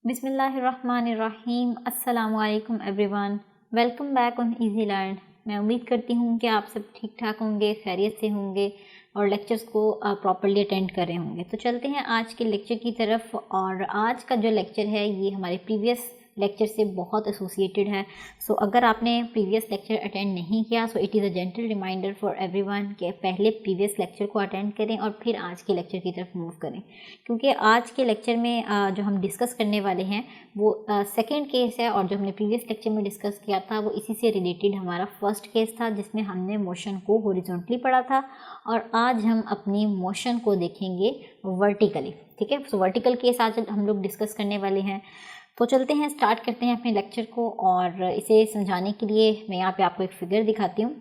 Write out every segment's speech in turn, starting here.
बिस्मिल्लाहिर्रहमानिर्रहीम। अस्सलामु अलैकुम everyone, welcome back on easy learn. मैं उम्मीद करती हूँ कि आप सब ठीक ठाक होंगे, खैरियत से होंगे और लेक्चर्स को प्रॉपर्ली अटेंड कर रहे होंगे। तो चलते हैं आज के लेक्चर की तरफ। और आज का जो लेक्चर है ये हमारे प्रीवियस लेक्चर से बहुत एसोसिएटेड है। सो अगर आपने प्रीवियस लेक्चर अटेंड नहीं किया so it is a gentle reminder for everyone कि पहले प्रीवियस लेक्चर को अटेंड करें और फिर आज के लेक्चर की तरफ मूव करें, क्योंकि आज के लेक्चर में जो हम डिस्कस करने वाले हैं वो सेकंड केस है और जो हमने प्रीवियस लेक्चर में डिस्कस किया था वो इसी से रिलेटेड हमारा फर्स्ट केस था, जिसमें हमने मोशन को हॉरिजॉन्टली पढ़ा था। और आज हम अपनी मोशन को देखेंगे वर्टिकली। ठीक है, सो वर्टिकल केस आज हम लोग डिस्कस करने वाले हैं। तो चलते हैं, स्टार्ट करते हैं अपने लेक्चर को। और इसे समझाने के लिए मैं यहाँ पे आपको एक फ़िगर दिखाती हूँ।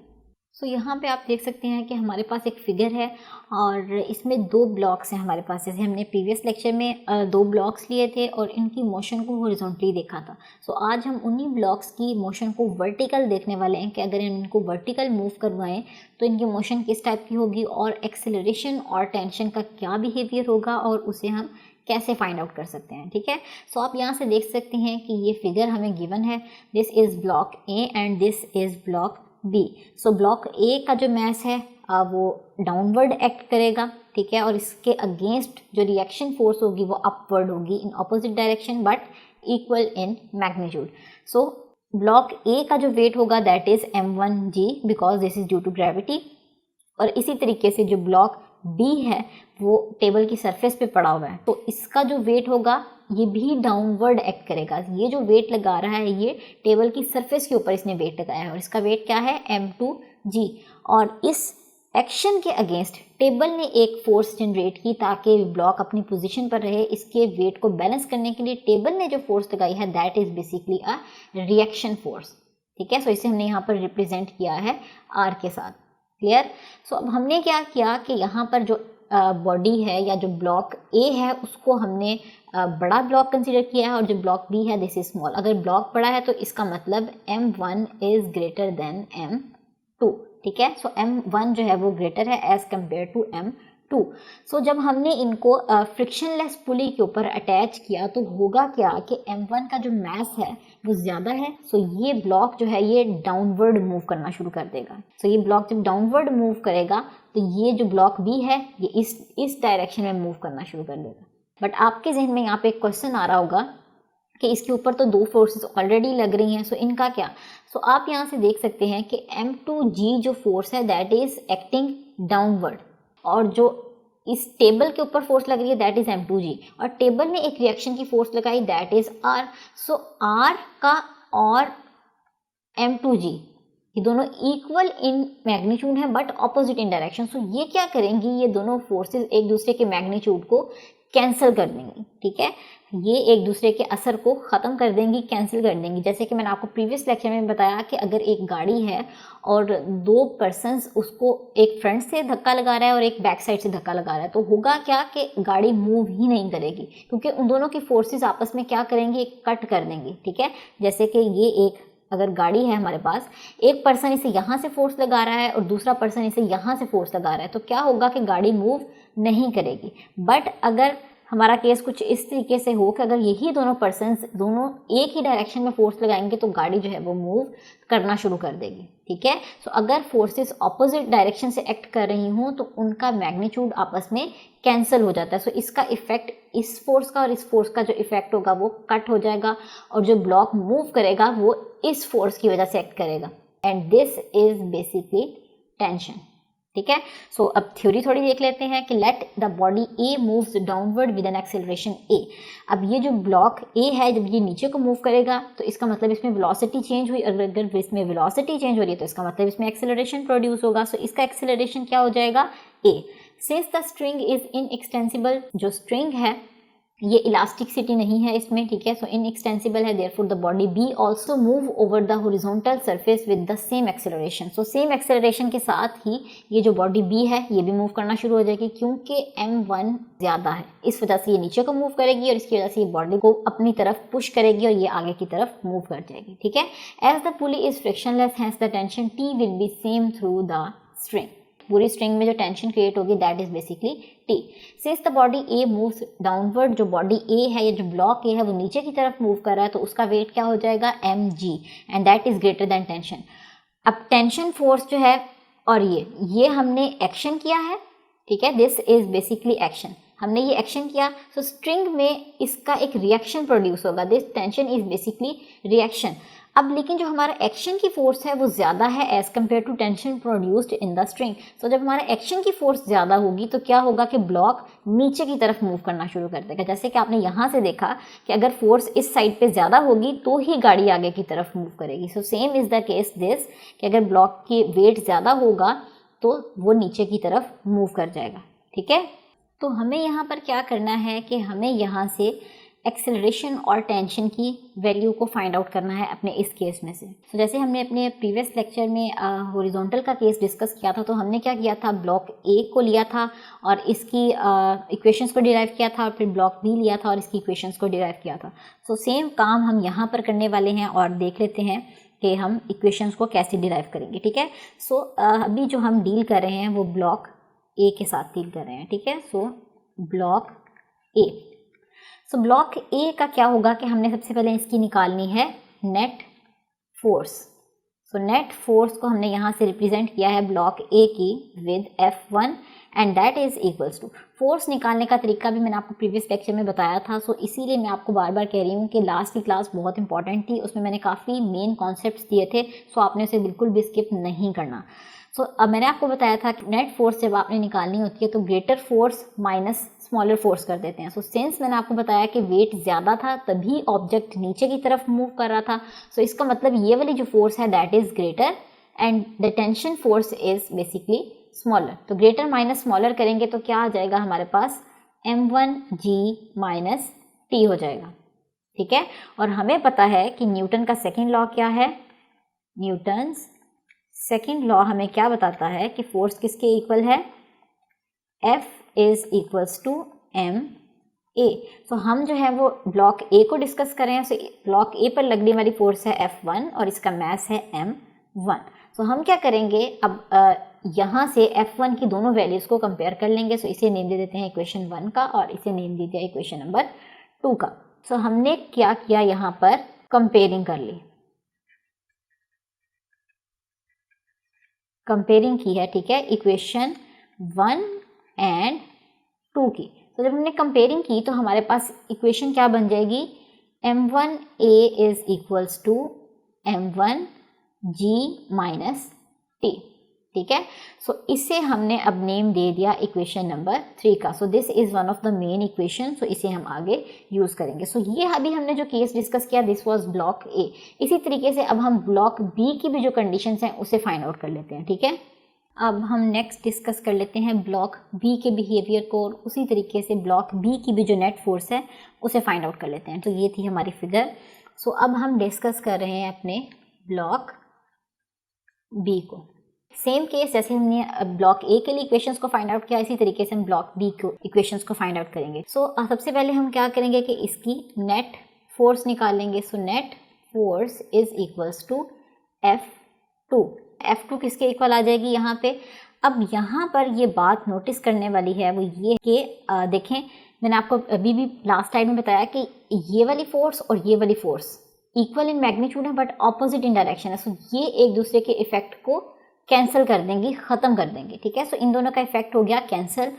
सो यहाँ पे आप देख सकते हैं कि हमारे पास एक फ़िगर है और इसमें दो ब्लॉक्स हैं हमारे पास। जैसे हमने प्रीवियस लेक्चर में दो ब्लॉक्स लिए थे और इनकी मोशन को हॉरिजॉन्टली देखा था। सो आज हम उन्हीं ब्लॉक्स की मोशन को वर्टिकल देखने वाले हैं कि अगर इनको वर्टिकल मूव करवाएं तो इनकी मोशन किस टाइप की होगी और एक्सेलरेशन और टेंशन का क्या बिहेवियर होगा और उसे हम कैसे फाइंड आउट कर सकते हैं। ठीक है, सो आप यहाँ से देख सकते हैं कि ये फिगर हमें गिवन है। This is block A and this is block B. So block A का जो मास है वो डाउनवर्ड एक्ट करेगा। ठीक है, और इसके अगेंस्ट जो रिएक्शन फोर्स होगी वो अपवर्ड होगी in opposite direction but equal in magnitude. So block A का जो वेट होगा that is m1g because this is due to gravity. और इसी तरीके से जो ब्लॉक बी है वो टेबल की सरफेस पे पड़ा हुआ है, तो इसका जो वेट होगा ये भी डाउनवर्ड एक्ट करेगा। ये जो वेट लगा रहा है ये टेबल की सरफेस के ऊपर इसने वेट लगाया है और इसका वेट क्या है m2g। और इस एक्शन के अगेंस्ट टेबल ने एक फोर्स जनरेट की ताकि ब्लॉक अपनी पोजीशन पर रहे। इसके वेट को बैलेंस करने के लिए टेबल ने जो फोर्स लगाई है that is basically a reaction force. ठीक है, सो इसे हमने यहाँ पर रिप्रेजेंट किया है r के साथ। क्लियर। सो अब हमने क्या किया कि यहाँ पर जो बॉडी है या जो ब्लॉक ए है उसको हमने बड़ा ब्लॉक कंसीडर किया है और जो ब्लॉक बी है दिस इज स्मॉल। अगर ब्लॉक बड़ा है तो इसका मतलब m1 is greater than m2। ठीक है, सो m1 जो है वो ग्रेटर है एज कम्पेयर टू m2। सो जब हमने इनको फ्रिक्शनलेस पुली के ऊपर अटैच किया तो होगा क्या कि m1 का जो मास है वो ज़्यादा है। सो ये ब्लॉक जो है ये डाउनवर्ड मूव करना शुरू कर देगा। सो ये ब्लॉक जब डाउनवर्ड मूव करेगा तो ये जो ब्लॉक बी है ये इस डायरेक्शन में मूव करना शुरू कर देगा। बट आपके जहन में यहाँ पे एक क्वेश्चन आ रहा होगा कि इसके ऊपर तो दो फोर्सेस ऑलरेडी लग रही हैं, सो इनका क्या। सो आप यहाँ से देख सकते हैं कि m2g जो फोर्स है दैट इज एक्टिंग डाउनवर्ड और जो इस टेबल के ऊपर फोर्स लग रही है दैट इज m2g और टेबल ने एक रिएक्शन की फोर्स लगाई that is r। So r का और m2g ये दोनों इक्वल इन मैग्नीट्यूड है बट ऑपोजिट इन डायरेक्शन। सो ये क्या करेंगी, ये दोनों फोर्सेस एक दूसरे के मैग्नीट्यूड को कैंसिल कर देंगी। ठीक है, ये एक दूसरे के असर को ख़त्म कर देंगी, कैंसिल कर देंगी। जैसे कि मैंने आपको प्रीवियस लेक्चर में बताया कि अगर एक गाड़ी है और दो पर्सन्स उसको एक फ्रंट से धक्का लगा रहा है और एक बैक साइड से धक्का लगा रहा है तो होगा क्या कि गाड़ी मूव ही नहीं करेगी, क्योंकि उन दोनों की फोर्सेस आपस में क्या करेंगी, कट कर देंगी। ठीक है, जैसे कि ये एक अगर गाड़ी है हमारे पास, एक पर्सन इसे यहाँ से फोर्स लगा रहा है और दूसरा पर्सन इसे यहाँ से फोर्स लगा रहा है तो क्या होगा कि गाड़ी मूव नहीं करेगी। बट अगर हमारा केस कुछ इस तरीके से हो कि अगर यही दोनों पर्सन्स दोनों एक ही डायरेक्शन में फोर्स लगाएंगे तो गाड़ी जो है वो मूव करना शुरू कर देगी। ठीक है, सो अगर फोर्सेस ऑपोजिट डायरेक्शन से एक्ट कर रही हों तो उनका मैग्नीट्यूड आपस में कैंसिल हो जाता है। सो इसका इफेक्ट इस फोर्स का और इस फोर्स का जो इफेक्ट होगा वो कट हो जाएगा और जो ब्लॉक मूव करेगा वो इस फोर्स की वजह से एक्ट करेगा and this is basically tension. ठीक है, सो अब थ्योरी थोड़ी देख लेते हैं कि let the body A moves downward with an acceleration A. अब ये जो ब्लॉक ए है जब ये नीचे को मूव करेगा तो इसका मतलब इसमें वेलोसिटी चेंज हुई। अगर इसमें वेलोसिटी चेंज हो रही है तो इसका मतलब इसमें एक्सेलरेशन प्रोड्यूस होगा। सो इसका एक्सेलरेशन क्या हो जाएगा, A. Since the string is inextensible, जो स्ट्रिंग है ये इलास्टिसिटी नहीं है इसमें। ठीक है, सो इनएक्सटेंसिबल है, therefore the body B also move over the horizontal surface with the same acceleration. So same acceleration के साथ ही ये जो बॉडी बी है ये भी मूव करना शुरू हो जाएगी क्योंकि m1 ज़्यादा है, इस वजह से ये नीचे को मूव करेगी और इसकी वजह से ये बॉडी को अपनी तरफ पुश करेगी और ये आगे की तरफ मूव कर जाएगी। ठीक है, as the pulley is frictionless hence the tension T will be same through the string. पूरी स्ट्रिंग में जो टेंशन क्रिएट होगी that is basically T। Since the body A moves downward, जो बॉडी A है या जो ब्लॉक A है वो नीचे की तरफ मूव कर रहा है, तो उसका वेट क्या हो जाएगा mg, and that is greater than tension. अब टेंशन फोर्स जो है और ये हमने एक्शन किया है, ठीक है, दिस इज बेसिकली एक्शन, हमने ये एक्शन किया, सो स्ट्रिंग में इसका एक रिएक्शन प्रोड्यूस होगा, this tension is basically reaction. अब लेकिन जो हमारा एक्शन की फोर्स है वो ज़्यादा है as compare to tension produced in the string. So जब हमारा एक्शन की फोर्स ज़्यादा होगी तो क्या होगा कि ब्लॉक नीचे की तरफ मूव करना शुरू कर देगा। जैसे कि आपने यहाँ से देखा कि अगर फोर्स इस साइड पे ज़्यादा होगी तो ही गाड़ी आगे की तरफ मूव करेगी। So same is the case this, कि अगर ब्लॉक की वेट ज़्यादा होगा तो वो नीचे की तरफ मूव कर जाएगा, ठीक है। तो हमें यहाँ पर क्या करना है कि हमें यहाँ से एक्सेलरेशन और टेंशन की वैल्यू को फाइंड आउट करना है अपने इस केस में से। तो जैसे हमने अपने प्रीवियस लेक्चर में हॉरिजॉन्टल का केस डिस्कस किया था, तो हमने क्या किया था, ब्लॉक ए को लिया था और इसकी इक्वेशंस को डिराइव किया था, और फिर ब्लॉक बी लिया था और इसकी इक्वेशंस को डिराइव किया था। सो सेम काम हम यहाँ पर करने वाले हैं और देख लेते हैं कि हम इक्वेशंस को कैसे डिराइव करेंगे, ठीक है। सो अभी जो हम डील कर रहे हैं वो ब्लॉक ए के साथ डील कर रहे हैं, ठीक है। सो block A, so block A का क्या होगा कि हमने सबसे पहले इसकी निकालनी है नेट फोर्स। सो नेट फोर्स को हमने यहाँ से रिप्रेजेंट किया है ब्लॉक ए की with F1 and that is equals to, force निकालने का तरीका भी मैंने आपको प्रीवियस लेक्चर में बताया था। सो इसीलिए मैं आपको बार बार कह रही हूँ कि लास्ट की क्लास बहुत इंपॉर्टेंट थी, उसमें मैंने काफ़ी मेन कॉन्सेप्ट्स दिए थे, सो आपने उसे बिल्कुल भी स्किप नहीं करना। सो अब मैंने आपको बताया था कि नेट फोर्स जब आपने निकालनी होती है तो greater force minus smaller force कर देते हैं। सो सिंस मैंने आपको बताया कि वेट ज़्यादा था तभी ऑब्जेक्ट नीचे की तरफ मूव कर रहा था, सो इसका मतलब ये वाली जो फोर्स है that is greater and the tension force is basically smaller. तो ग्रेटर माइनस स्मॉलर करेंगे तो क्या आ जाएगा हमारे पास, m1g माइनस टी हो जाएगा, ठीक है। और हमें पता है कि न्यूटन का सेकेंड लॉ क्या है, न्यूटन्स सेकेंड लॉ हमें क्या बताता है कि फोर्स किसके इक्वल है, F is equals to M A. तो हम जो है वो ब्लॉक ए को डिस्कस कर रहे हैं। सो ब्लॉक ए पर लगने वाली फोर्स है F1 और इसका मास है m1। तो हम क्या करेंगे, अब यहाँ से F1 की दोनों वैल्यूज़ को कंपेयर कर लेंगे। सो इसे नेम दे देते हैं इक्वेशन 1 का और इसे नेम दे दिया इक्वेशन नंबर 2 का। सो हमने क्या किया, यहाँ पर कंपेयरिंग कर ली, कंपेयरिंग की है, ठीक है, इक्वेशन 1 एंड 2 की। तो जब हमने कंपेयरिंग की तो हमारे पास इक्वेशन क्या बन जाएगी, m1a is equals to m1g minus T, ठीक है। सो इसे हमने अब नेम दे दिया इक्वेशन नंबर 3 का। So this is one of the main equation, so इसे हम आगे यूज़ करेंगे। सो ये अभी हमने जो केस डिस्कस किया दिस वाज ब्लॉक ए। इसी तरीके से अब हम ब्लॉक बी की भी जो कंडीशंस हैं उसे फाइंड आउट कर लेते हैं, ठीक है। अब हम नेक्स्ट डिस्कस कर लेते हैं ब्लॉक बी के बिहेवियर को और उसी तरीके से ब्लॉक बी की भी जो नेट फोर्स है उसे फाइंड आउट कर लेते हैं। तो ये थी हमारी फिगर। सो अब हम डिस्कस कर रहे हैं अपने ब्लॉक बी को। सेम केस जैसे हमने ब्लॉक ए के लिए इक्वेशंस को फाइंड आउट किया, इसी तरीके से हम ब्लॉक बी को इक्वेशंस को फाइंड आउट करेंगे। सो सबसे पहले हम क्या करेंगे कि इसकी नेट फोर्स निकालेंगे। So net force is equals to F2। F2 किसके इक्वल आ जाएगी यहाँ पे। अब यहाँ पर ये बात नोटिस करने वाली है वो ये कि देखें, मैंने आपको अभी भी लास्ट टाइम में बताया कि ये वाली फोर्स और ये वाली फोर्स इक्वल इन मैग्नीट्यूड है बट ऑपोजिट इन डायरेक्शन है। सो ये एक दूसरे के इफेक्ट को कैंसिल कर देंगी, ख़त्म कर देंगे, ठीक है। सो इन दोनों का इफेक्ट हो गया कैंसिल,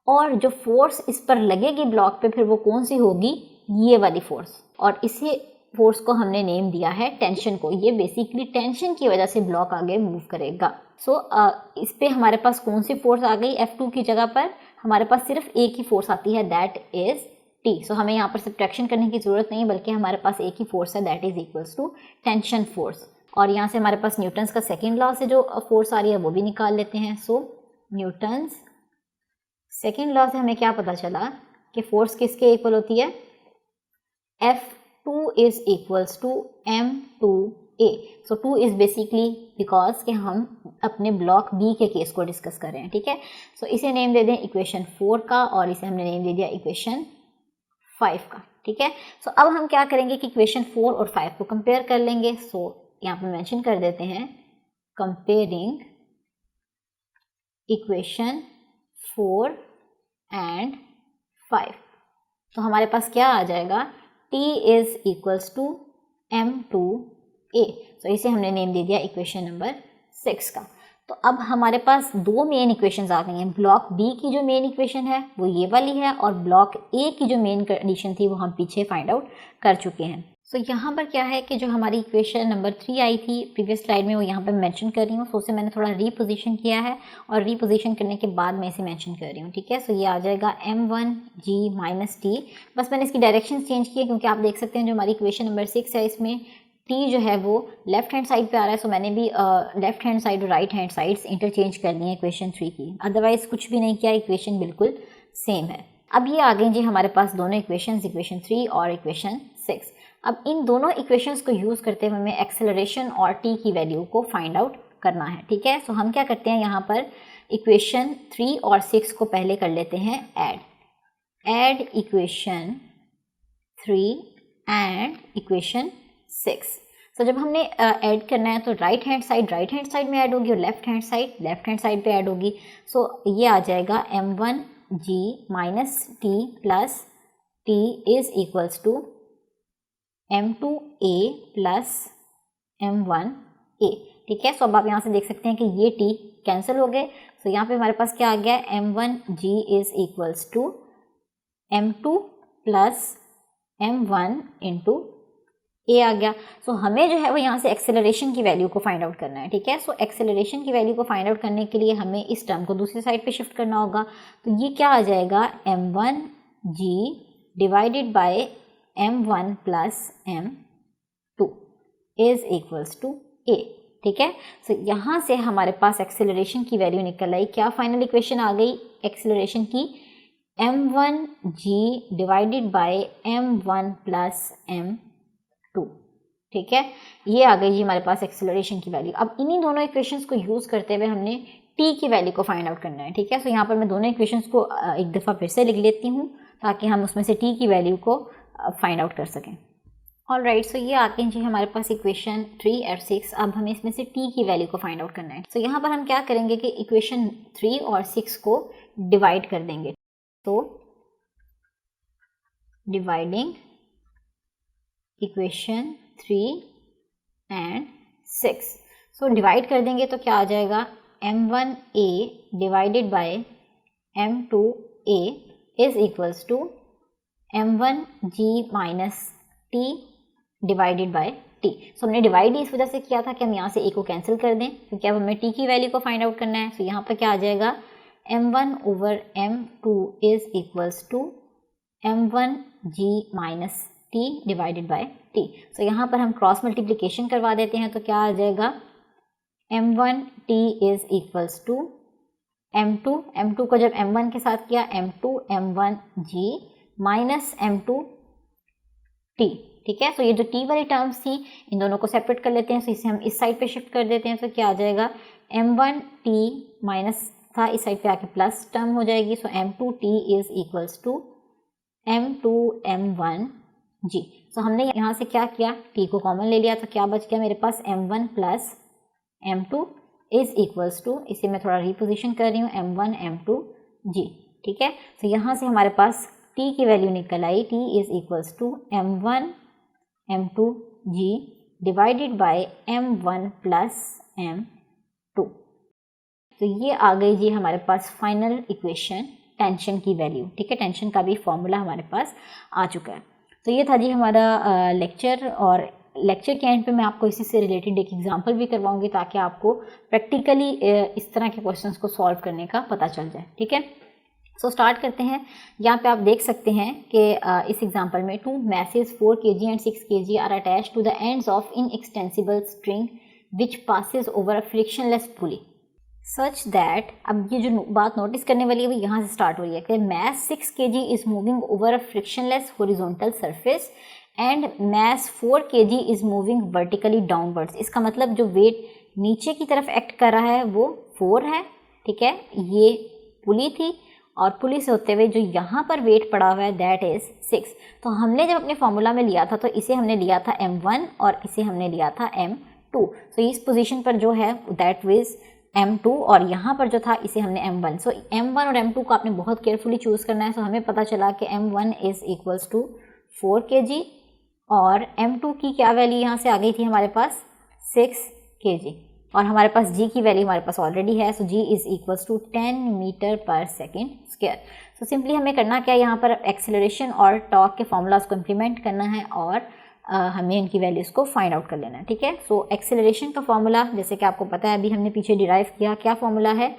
और जो फोर्स इस पर लगेगी ब्लॉक पे फिर वो कौन सी होगी, ये वाली फोर्स, और इसी फोर्स को हमने नेम दिया है टेंशन को। ये बेसिकली टेंशन की वजह से ब्लॉक आगे मूव करेगा। सो इस पे हमारे पास कौन सी फोर्स आ गई, F2 की जगह पर हमारे पास सिर्फ एक ही फोर्स आती है दैट इज T। सो हमें यहाँ पर सब्ट्रैक्शन करने की ज़रूरत नहीं है बल्कि हमारे पास एक ही फोर्स है that is equals to tension force. और यहाँ से हमारे पास न्यूटन्स का सेकेंड लॉ से जो फोर्स आ रही है वो भी निकाल लेते हैं। सो न्यूटन्स सेकेंड लॉ से हमें क्या पता चला कि फोर्स किसके इक्वल होती है, F2 is equals to m2a। So 2 is basically because कि हम अपने ब्लॉक बी के केस को डिस्कस कर रहे हैं, ठीक है। सो इसे नेम दे दें इक्वेशन 4 का और इसे हमने नेम दे दिया इक्वेशन 5 का, ठीक है। सो अब हम क्या करेंगे कि इक्वेशन 4 और 5 को कंपेयर कर लेंगे। सो यहाँ पे मेंशन कर देते हैं कंपेयरिंग इक्वेशन 4 एंड 5। तो हमारे पास क्या आ जाएगा, t is equals to m2a। तो इसे हमने नेम दे दिया इक्वेशन नंबर 6 का। तो अब हमारे पास दो मेन इक्वेशंस आ गई हैं। ब्लॉक बी की जो मेन इक्वेशन है वो ये वाली है, और ब्लॉक ए की जो मेन कंडीशन थी वो हम पीछे फाइंड आउट कर चुके हैं। सो यहाँ पर क्या है कि जो हमारी इक्वेशन नंबर 3 आई थी प्रीवियस स्लाइड में, वो यहाँ पर मेंशन कर रही हूँ। सो उसे मैंने थोड़ा रीपोजीशन किया है, और रीपोजीशन करने के बाद मैं इसे मेंशन कर रही हूँ, ठीक है। सो ये आ जाएगा m1g माइनस टी। बस मैंने इसकी डायरेक्शन चेंज की है, क्योंकि आप देख सकते हैं जो हमारी इक्वेशन नंबर 6 है इसमें t जो है वो लेफ्ट हैंड साइड पे आ रहा है। सो मैंने भी लेफ्ट हैंड साइड और राइट हैंड साइड्स इंटरचेंज कर ली है इक्वेशन 3 की, अदरवाइज कुछ भी नहीं किया, इक्वेशन बिल्कुल सेम है। अब ये आ गई जी हमारे पास दोनों इक्वेशंस, इक्वेशन 3 और इक्वेशन 6। अब इन दोनों इक्वेशंस को यूज़ करते हुए हमें एक्सेलरेशन और t की वैल्यू को फाइंड आउट करना है, ठीक है। सो हम क्या करते हैं, यहाँ पर इक्वेशन 3 और 6 को पहले कर लेते हैं add equation 3 and equation 6। So जब हमने ऐड करना है तो राइट हैंड साइड में ऐड होगी, और लेफ्ट हैंड साइड पे ऐड होगी। सो ये आ जाएगा m1g minus T plus T is equals to m2a plus m1a, ठीक है। सो अब आप यहाँ से देख सकते हैं कि ये t कैंसिल हो गए। सो यहाँ पे हमारे पास क्या आ गया, m1g is equals to m2 plus m1 into a आ गया। सो हमें जो है वो यहाँ से एक्सेलरेशन की वैल्यू को फाइंड आउट करना है, ठीक है। सो एक्सेलरेशन की वैल्यू को फाइंड आउट करने के लिए हमें इस टर्म को दूसरी साइड पे शिफ्ट करना होगा। तो ये क्या आ जाएगा, m1g divided by m1 plus m2 is equals to a, ठीक है। सो यहाँ से हमारे पास एक्सेलरेशन की वैल्यू निकल आई। क्या फाइनल इक्वेशन आ गई एक्सेलरेशन की, m1g divided by m1 plus m2, ठीक है। ये आ गई जी हमारे पास एक्सेलरेशन की वैल्यू। अब इन्हीं दोनों इक्वेशंस को यूज़ करते हुए हमने t की वैल्यू को फाइंड आउट करना है, ठीक है। सो यहाँ पर मैं दोनों इक्वेशंस को एक दफ़ा फिर से लिख लेती हूँ, ताकि हम उसमें से t की वैल्यू को फाइंड आउट कर सकें। ऑल राइट, सो ये आते हैं जी हमारे पास इक्वेशन 3 और 6। अब हमें इसमें से t की वैल्यू को फाइंड आउट करना है। सो यहाँ पर हम क्या करेंगे कि इक्वेशन 3 और 6 को डिवाइड कर देंगे। तो dividing equation 3 and 6, so divide कर देंगे तो क्या आ जाएगा, m1a divided by m2a is equals to m1g minus t divided by t। So हमने डिवाइड इस वजह से किया था कि हम यहाँ से a को कैंसिल कर दें, क्योंकि अब हमें t की वैल्यू को फाइंड आउट करना है। सो यहाँ पर क्या आ जाएगा, m1 over m2 is equals to m1g minus t divided by t। So यहाँ पर हम क्रॉस मल्टीप्लिकेशन करवा देते हैं। तो क्या आ जाएगा, m1t is equals to m2 को जब m1 के साथ किया m2 m1g माइनस m2t, ठीक है। सो ये जो t वाली टर्म्स थी इन दोनों को सेपरेट कर लेते हैं। सो इसे हम इस साइड पे शिफ्ट कर देते हैं। तो क्या आ जाएगा, m1t माइनस था, इस साइड पे आके प्लस टर्म हो जाएगी। So m2t is equals to m2 m1g। So हमने यहाँ से क्या किया, t को कॉमन ले लिया, तो क्या बच गया मेरे पास, m1 plus m2 is equals to, इसे मैं थोड़ा रिपोजिशन कर रही हूँ, m1 m2g, ठीक है। तो यहाँ से हमारे पास t की वैल्यू निकल आई, t is equals to m1 m2g divided by m1 plus m2। तो ये आ गई जी हमारे पास फाइनल इक्वेशन टेंशन की वैल्यू, ठीक है। टेंशन का भी फॉर्मूला हमारे पास आ चुका है। तो ये था जी हमारा लेक्चर, और लेक्चर के एंड पे मैं आपको इसी से रिलेटेड एक एग्जांपल भी करवाऊंगी, ताकि आपको प्रैक्टिकली इस तरह के क्वेश्चंस को सॉल्व करने का पता चल जाए, ठीक है। सो स्टार्ट करते हैं। यहाँ पे आप देख सकते हैं कि इस एग्जांपल में 2 masses 4 kg and 6 kg are attached to the ends of inextensible string which passes over a frictionless pulley such that, अब ये जो बात नोटिस करने वाली है वो यहाँ से स्टार्ट हो रही है कि mass 6 kg is moving over a frictionless horizontal surface and mass 4 kg is moving vertically downwards. इसका मतलब जो वेट नीचे की तरफ एक्ट कर रहा है वो 4 है, ठीक है। ये पुली थी, और पुली से होते हुए जो यहाँ पर वेट पड़ा हुआ है दैट इज 6। तो हमने जब अपने फॉर्मूला में लिया था तो इसे हमने लिया था m1 और इसे हमने लिया था m2। सो इस पोजीशन पर जो है दैट मीन्स m2 और यहाँ पर जो था इसे हमने m1। सो m1 और m2 को आपने बहुत केयरफुली चूज़ करना है। सो हमें पता चला कि m1 is equals to 4 kg और m2 की क्या वैल्यू यहाँ से आ गई थी हमारे पास 6 kg और हमारे पास g की वैल्यू हमारे पास ऑलरेडी है। So g is equals to 10 metre per second square. So simply हमें करना क्या है, यहाँ पर एक्सेलरेशन और टॉर्क के फॉर्मूलाज को इम्प्लीमेंट करना है और हमें इनकी वैल्यूज़ को फाइंड आउट कर लेना है, ठीक है। सो एक्सेलरेशन का फॉर्मूला जैसे कि आपको पता है अभी हमने पीछे डिराइव किया, क्या फॉर्मूला है,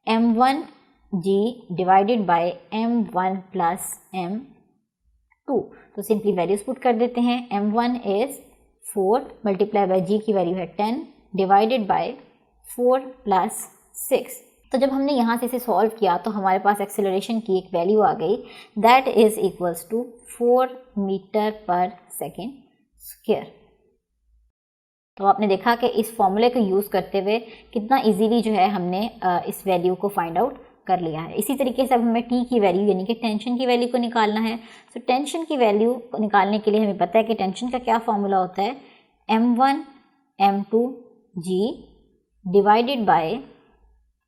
m1g divided by m1 plus m2। तो सिंपली वैल्यूज़ पुट कर देते हैं। m1 is 4 multiply by g की वैल्यू है 10 डिवाइडेड बाय 4 प्लस 6। तो जब हमने यहाँ से इसे सॉल्व किया तो हमारे पास एक्सेलरेशन की एक वैल्यू आ गई, that is equals to 4 metre per second square. तो आपने देखा कि इस फॉर्मूले को यूज़ करते हुए कितना इजीली जो है हमने इस वैल्यू को फाइंड आउट कर लिया है। इसी तरीके से अब हमें टी की वैल्यू यानी कि टेंशन की वैल्यू को निकालना है। तो टेंशन की वैल्यू को निकालने के लिए हमें पता है कि टेंशन का क्या फॉर्मूला होता है, m1 m2g divided by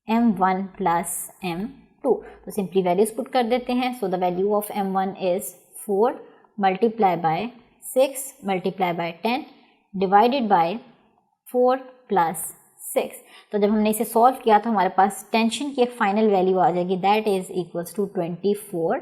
m1 plus m2। तो सिंपली वैल्यूज पुट कर देते हैं। So the value of m1 is 4 multiply by 6 multiply by 10 divided by 4 plus 6। तो जब हमने इसे सॉल्व किया तो हमारे पास टेंशन की एक फाइनल वैल्यू आ जाएगी, that is equals to 24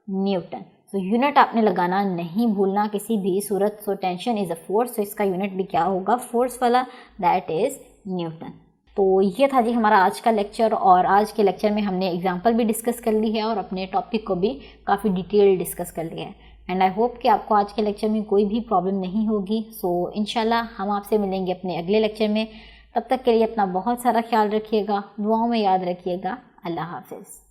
newton. तो यूनिट आपने लगाना नहीं भूलना किसी भी सूरत। So tension is a force, तो इसका यूनिट भी क्या होगा, फोर्स वाला, दैट इज़ न्यूटन। तो ये था जी हमारा आज का लेक्चर और आज के लेक्चर में हमने एग्जांपल भी डिस्कस कर ली है और अपने टॉपिक को भी काफ़ी डिटेल डिस्कस कर लिया है। एंड आई होप कि आपको आज के लेक्चर में कोई भी प्रॉब्लम नहीं होगी। सो इंशाल्लाह हम आपसे मिलेंगे अपने अगले लेक्चर में। तब तक के लिए अपना बहुत सारा ख्याल रखिएगा, दुआओं में याद रखिएगा। अल्लाह हाफिज़।